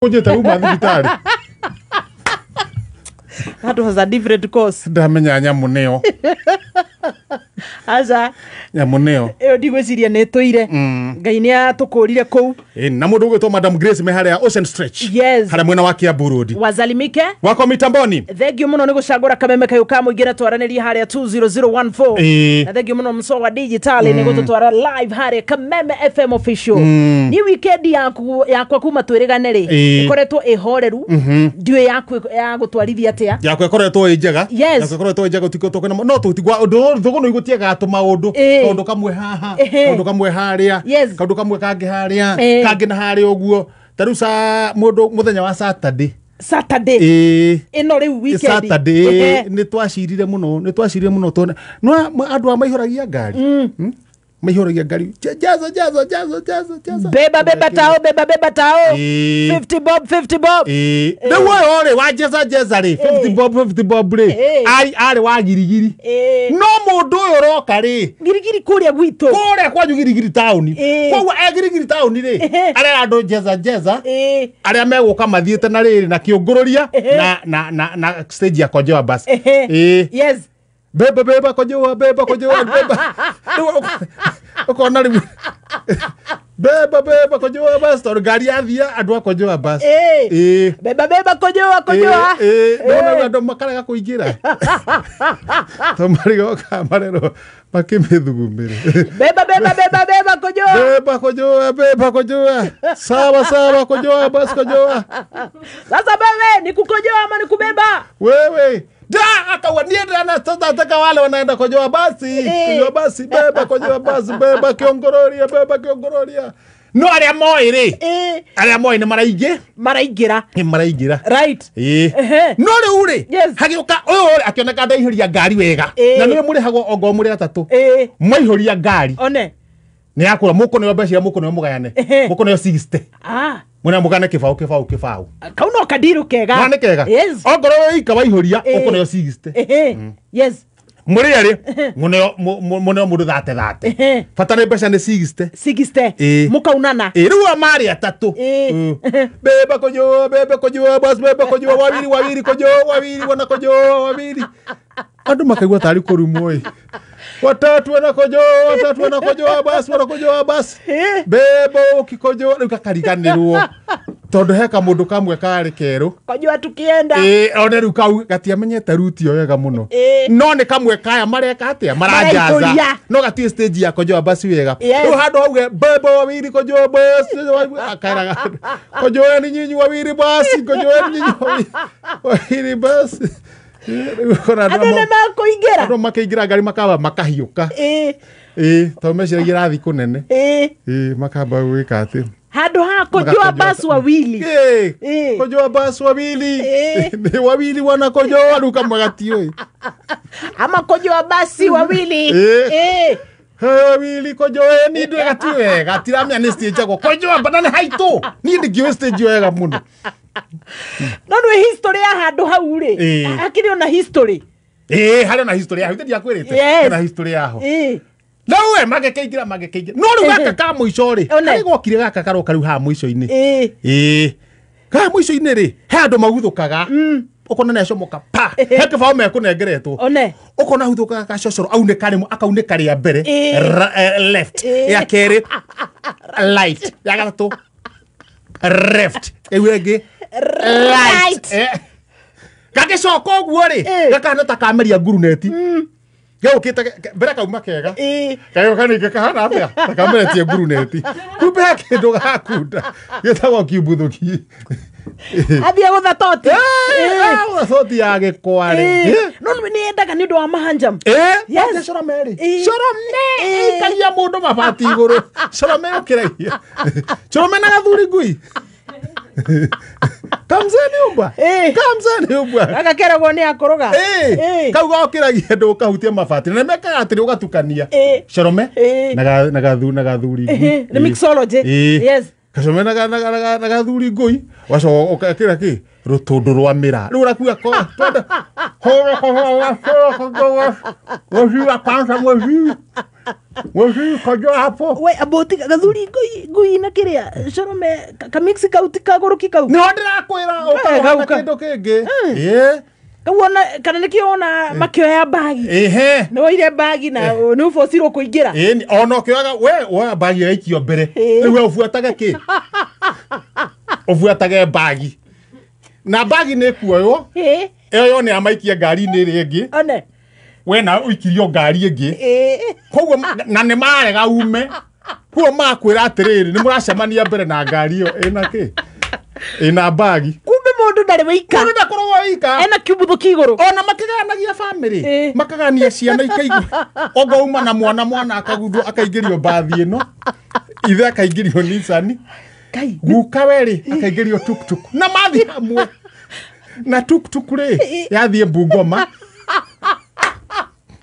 kujeta uma thibitari That was a different course. ndamenya nyamu neo Aza nyamu neo eo ndigwiciria nä tå ire ngai nä atå rire kå u na må ndå å gä two Madam Grace me harä a Ocean Stretch Yes. harä mwena wa Kiambu Road wazalimike wako mitamboni thengio må no nä gå cagå kameme kayå ka må ingä na twaranä ria harä a 20014 na thengio må no mso wa digitali nä gå tå twara live harä kameme FM official ni weekend yakwa kuma twä rä gane rä ä koretwo ä horeru ndiå ya gå twarithia atä yakwa ĩkoretwo ĩ njega Yes. yakwa ĩkoretwo ĩ njega tiko kwena no tũtigwa thũgũno igũtiega atũ maũndũ kaũndũ kamwe haha kaũndũ kamwe harĩa Yes. kaũndũ kamwe kangĩ harĩa kangĩ na harĩa ũguo tarĩu mũndũ mũthenya wa Saturday ĩno rĩu weekend Saturday nĩ twacirire mũno tone no andũ a maihũragia ngari maihũragia ngari jaza beba tao 50 bob rĩu ũyũ rĩ wa jaza rĩ 50 bob rĩ arĩ wa girigiri no mũndũ ũyũ ũroka rĩ girigiri kũrĩa gwitũ kũrĩa kwanyu girigiri taũni koguo girigiri taũni rĩ arĩa andũ jaza arĩa megũka mathiĩte na rĩrĩ na kĩũngũrũria na stage ya Kojoa bus yes beba Kojoa ukona rĩu beba Kojoa bus tondũ ngari yathia andũ a Kojoa bus beba Kojoa no andũ makarega kũingĩra to marigoka marero makĩmĩthugumĩre beba Kojoa sawa Kojoa bus sasa bebe ni kukojoa ama ni kubeba wewe akawa nienda na tataka wale wanaenda Kojoa basi beba Kojoa basi beba kiongororia no arĩa moĩ rĩ arĩa moĩ nĩ maraingĩra right no rĩu rĩ hagĩũka ũyũ akĩoneka ndaihũria ngari wega na nĩ mũrĩhagwo ongo mũrĩ atatũ mwaihũria ngari one nĩ yakũra mũkũneo mbeca mũkũneo mũgayane mũkũneo 60 mwana mugane kĩbaũ kau no kadiru kega nĩ kega ongoro ika waihũria ũkũneo 60 yes muri ari muneo mundu thate fata nĩ mbeca nĩ 60 mukaunana riu amari atatu beba Kojoa bus beba Kojoa wawiri wana Kojoa andu makaigua tari kurumo watatu wana Kojoa bus beba ukikojoa ukakariganirwo tondu heka mundu kamwe kari keru Kojoa tukienda one riu kau gatiamenyete ruti wega muno no ni kamwe kaya mareka atia marajaza no gati stage ya Kojoa bus wega riu handu auge beba wawiri Kojoa bus akaraga Kojoa ni nyinyi wawiri bus Kojoa ni nyinyi wawiri bus andũ makĩingĩra ngari makahiũka tondũ meciragia rathi kũnene makamba gwĩka atĩ handũ ha Kojoa bus wawili ni wawili wana Kojoa rĩu kamwe gatiũĩ ama Kojoa bus wawili wawili Kojoa ni ndĩ gatiũĩ gatiramenya nĩ stage yako Kojoa bana nĩ haitũ niĩ ndingĩũĩ stage wega mũno no nĩ history ya handũ hau rĩ akĩrĩ ona history harĩ na history yaho ĩtĩ ndiakwĩrĩte na history yaho no we magĩkĩingĩra no rĩu gaka ka mũico rĩ harĩ gokire gaka karoka rĩu haha mũico-inĩ kaha mũico-inĩ rĩ he andũ maguthũkaga ukona na comoka pa he kĩbaũ mekũnengeretwo ukona huthũkaga gacocoro akaunĩka rĩa mbere left ya kerĩ right ya gatatũ left ĩngĩ right gagĩcoka ũguo rĩ gakahana ta kameria nguruneti gĩũkĩte mbere kauma kega gagĩũka ningĩ kahana atĩa ta kameretie nguruneti kumbe he kĩndũ gakunda gĩtagwo kiumbũthũki athia gũthatoti gũthatoti ya gĩkwarĩ no nĩ endaga nĩ ũndũ wa mahanjam Corome ikaria mũndũ mabati igũrũ Corome ũkĩragia Corome na gathuri ngui kamzeni umba agakeragwo nĩ akũrũga kau gokĩragia andũ ũkahutia mabati na mekaga atĩrĩ ũgatukania Corome na gathuri ngui nĩ mixology yes Corome na gathuri ngui wacoka ũkĩra kĩ rũtũndũ rwa mĩra rĩu ũrakuga twende wasiwa kwanza mwezi Wewe kojo hapo. We aboti gathuri ngui na kiria Shorome kamix kauti kagoroki kau. No ndirakwira ukaga kindu kingi. Kawona kana nikiona makioya bagi. Ehe. No ile bagi na no fosiro kuingira. Ono kioga we bagi yaikio mbere. Riu ufuataga ki? Ufuataga bagi. Na bagi ne kuoyo. Eyo ne amaikia ngari ni ringi. One. We na uikirio ngari ingi. Koguo na ne marega ume. Kuo makwira atiriri ni muracemania mbere na ngari yo ina ki? Ina bagi. Mundu ndari wika. Mundu ndakorwo wika. Ena kibutho kiguru. Ona makiganagia family. Makagania ciana ikaigu. Ogo uma na mwana akaguthwo akaigirio bathi ino. Ithe akaigirio Nissan. Kai. Guka weri akaigirio tuktuk. Na mathi hamwe. Na tuktuk ri yathie Bungoma.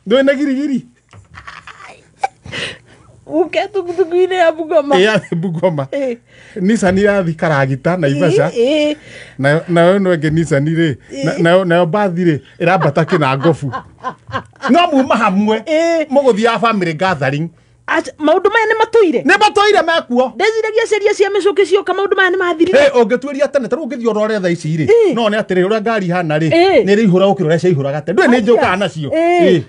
Ndo ina girigiri. Uke tuktuk ine ya Bungoma. Ya Bungoma. Nissan yathi Karagita na Ivasha. Na no enge Nissan ri. Na bathi ri irambata kina ngofu. No muma hamwe. Muguthia family gathering. Maundu maya ni matuire. Ni matuire mekuo. Ndeciragia seria cia micuki cio ka maundu maya ni mathirire. Ungituiria tene taru ngithio rore tha ici ri. No ni atire uria ngari hana ri. Ni ri ihura ukirore cia ihura gate. Ndwe ni njuka nacio.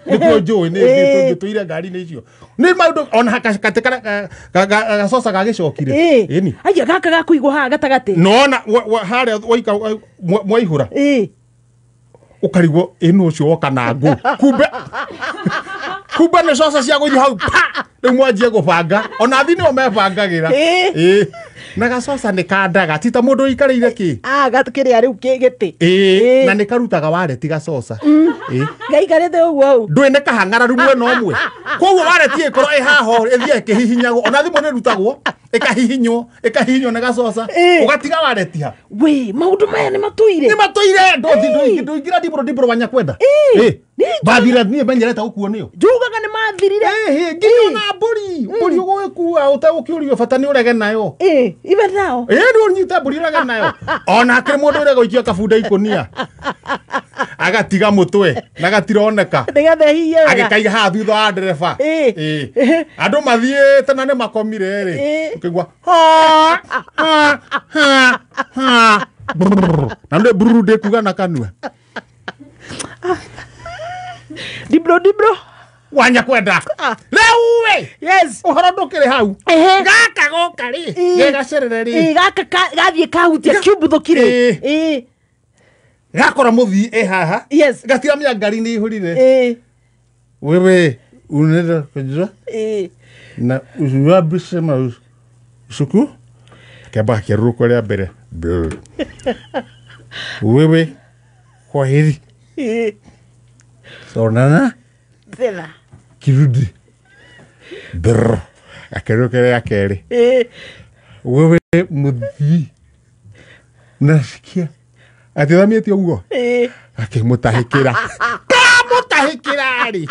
Ni kuo njui ni ngituire ngari ni icio. Ni maundu ona hakatikara gacoca gagicokire. Ini. Aya gaka gakuigwo ha gatagati. No na haria waika mwaihura. Ukarigwo ino cio woka na ngu. Kumbe ni coca cia guthi hau pa. Riu mwanjie gubanga. Ona thi ni omebangagira. Na gacoca ni kandaga. Tita mundu ikarire ki. Gatukire riu kigiti. Na ni karutaga wareti gacoca. Gaikarite uguo. Ndwe ne kahangara rumwe no mwe. Koguo wareti ikoro haho ithie kihihinyagwo. Ona thimu ni rutagwo. Ikahihinywo na gacoca. Ugatiga wareti ha. We maundu maya ni matuire. Ni matuire. Ndo ingira dibro wanyakwenda. Bathira ni benyereta gukuo niyo. Njugaga ni mathirire. Nginya na mburi ugwikua utagukiurio bata ni urege nayo. Ibe nao. Ni unyita mburi urege nayo. Ona akiri mundu urege guikia kabunda ikunia. Agatiga mutwe na gatironeka. Ndigathe hiye. Agikaiga ha thutha wa ndereba. Andu mathiete na ni makomire ri. Ukigwa na ndo bruru de kuga na kanua. Dibro. Wanya kwenda. Lewe. Yes. Uhoro ndukire hau. Gaka goka ri. Gegacerere ri. Gaka gathie kahutia kibutho kire. Gakora muthi haha. Yes. Gatiramia ngari ni ihurire. Wewe unenda kujua? Na uzuwa bisema suku. Kaba kiruko ria mbere. Wewe kwa heri. Sonana. Thela. Kirudi. Brr. Akiruko ria keri. Wewe muthi. Nasikia. Atithamietie uguo. Akimutahikira. Kamutahikira ri.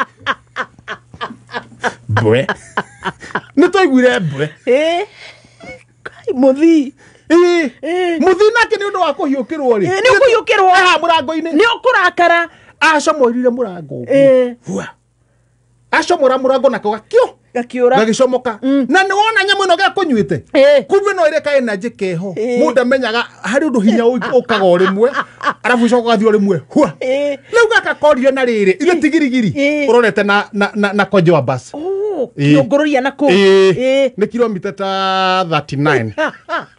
Bwe. Nitoiguire bwe. Kai muthi. Muthi nake ni undu wa kuhiukirwo ri. Ni kuhiukirwo ha murango-ini. Ni ukurakara. Acomorire murango. Vua. Acomora murango nako gakio. Gakiura. Gagicomoka. Na ni wona nyamu ino gakunyuite. Kumbe no ire ka energy keho. Mundu menyaga hari undu hinya ukaga rimwe. Arafu icoka gathio rimwe. Hua. Riu gakakorire na riri. Ile tigirigiri. Urorete na kojo bus. Kiongororia nako. Ni kilomita ta 39.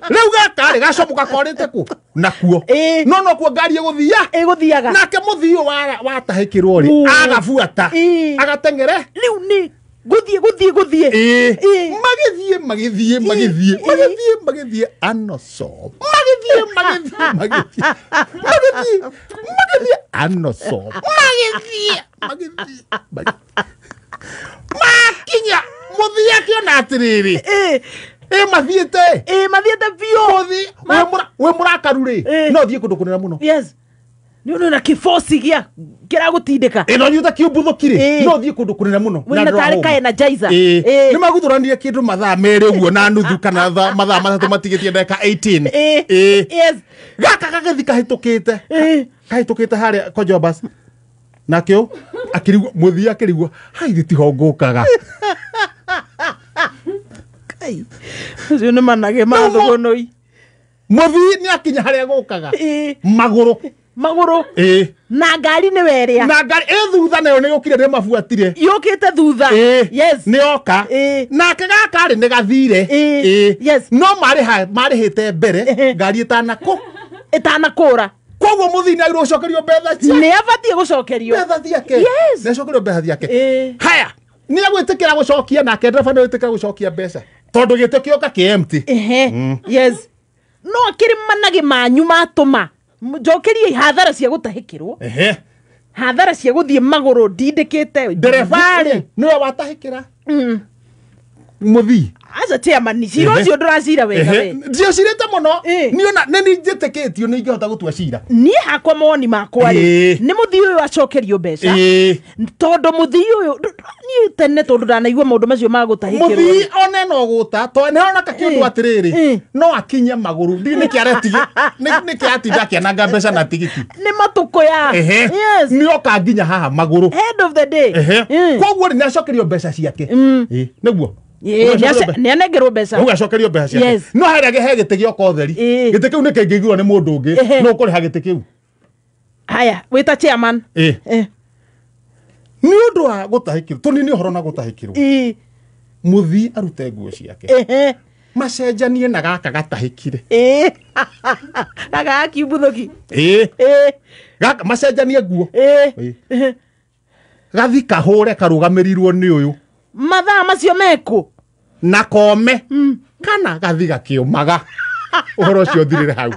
Riu gaka gacomoka korite ku nakuo. No kuo ngari iguthiaga. Nake muthio watahikirwo ri agabuata. Agatengere. Riu ni guthie magithie anoso makinya muthia kiona atiriri mathiete bio we murakaru ri no thie kundu kunena muno. Yes. Ni na kifosi gia kira gutindika. No nyuta kiumbutho-kire no thie kundu kunena muno. Na tare ka energizer. Ni maguthuranie kindu mathaa mere uguo na nuthu kana mathaa matatu matigitie ndeka 18. Yes. Gaka gagithi kahitukite haria kojo bus. Nakio akirigwo muthia akirigwo hai thitiho ngukaga. ucio nä manage mathogonoi muthi ni akinya haria gukaga maguru na ngari nä weria na ngari thutha nayo nä yåkire nä mabuatire yåkä thutha nä oka nake gakarä nä gathire no marä hä te mbere ngari ätanakå ra koguo må thi nä agirwo gå cokerio mbetha nä abatiä gå cokerio mbetha ciake nä acokerio mbetha ciake haya nä agwä tä kä ra gå cokia nake ndereba nä gwä tä kä ra gå cokia mbeca tondå gä tä kä oka kä no akä manage manyu matå ma njokerie hathara cia gå tahä kä rwo hathara cia gå thiä magå rå ndindä kä te nderebarä nä we watahä kä ra må thi aca chairman cira ũcio ndũracira wega we ndiocirĩte mũno niona nĩ njĩtĩkĩtio nĩ ingĩhota gũtua cira niĩ hakwa mawoni makwa rĩ nĩ mũthii ũyũ acokerio mbeca tondũ mũthii ũyũ niĩ tene tondũ ndanaigua maũndũ macio ma gũtahĩkĩrwo mũthii one no gũta tondũ nĩ aronaka kĩũndũ atĩrĩrĩ no akinye magũrũ nĩkĩ atinda akĩananga mbeca na tigiti nĩ matũkũya nĩ oka nginya haha magũrũ end of the day koguo nĩ acokerio mbeca ciake nĩguo nä anengerwo mbeca uga cokerio mbeca ciake no harĩa he gĩtĩ gĩoka ũtheri gĩtĩ kĩu nĩ kĩngĩigirwo nĩ mũndũ ũngĩ no ũkũrĩha gĩtĩ kĩu haya wĩta chairman nĩ ũndũ wa gũtahĩkĩrwo tũnini ũhoro na gũtahĩkĩrwo mũthii arute nguo ciake macenjanie na gaka gatahĩkire gaka kiumbũthũki gaka macenjanie nguo gathi kahũre karũgamĩrirwo nĩ ũyũ mathaa macio meko na kome kana gathi gakĩũmaga ũhoro ũcio thirĩre hau